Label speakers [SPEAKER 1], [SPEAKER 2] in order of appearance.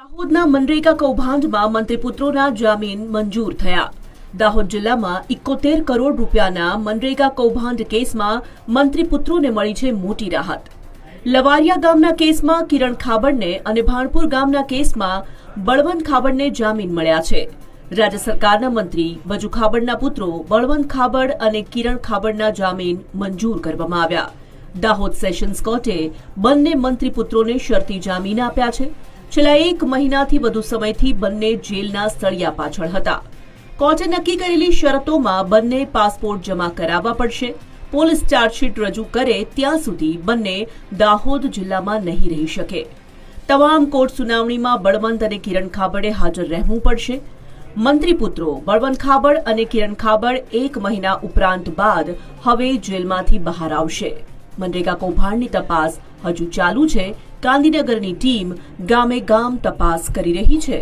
[SPEAKER 1] દાહોદના મનરેગા કૌભાંડમાં મંત્રીપુત્રોના જામીન મંજૂર થયા। દાહોદ જિલ્લામાં 71 કરોડ રૂપિયાના મનરેગા કૌભાંડ કેસમાં મંત્રીપુત્રોને મળી છે મોટી રાહત। લવારિયા ગામના કેસમાં કિરણ ખાબડને અને ભાણપુર ગામના કેસમાં બળવંત ખાબડને જામીન મળ્યા છે। રાજ્ય સરકારના મંત્રી બચુ ખાબડના પુત્રો બળવંત ખાબડ અને કિરણ ખાબડના જામીન મંજૂર કરવામાં આવ્યા। દાહોદ સેશન્સ કોર્ટે બંને મંત્રીપુત્રોને શરતી જામીન આપ્યા છે। છેલ્લા 1 મહિનાથી વધુ સમયથી બંને જેલના સળિયા પાછળ હતા। કોર્ટે નક્કી કરેલી શરતોમાં બંને પાસપોર્ટ જમા કરાવવા પડશે। પોલીસ ચાર્જશીટ રજૂ કરે ત્યાં સુધી બંને દાહોદ જિલ્લામાં નહીં રહી શકે। તમામ કોર્ટ સુનાવણીમાં બળવંત અને કિરણ ખાબડે હાજર રહેવું પડશે। મંત્રીપુત્રો બળવંત ખાબડ અને કિરણ ખાબડ 1 મહિના ઉપરાંત બાદ હવે જેલમાંથી બહાર આવશે। મનરેગા કૌભાંડની તપાસ હજુ ચાલુ છે। ગાંધીનગરની ટીમ ગામે ગામ તપાસ કરી રહી છે।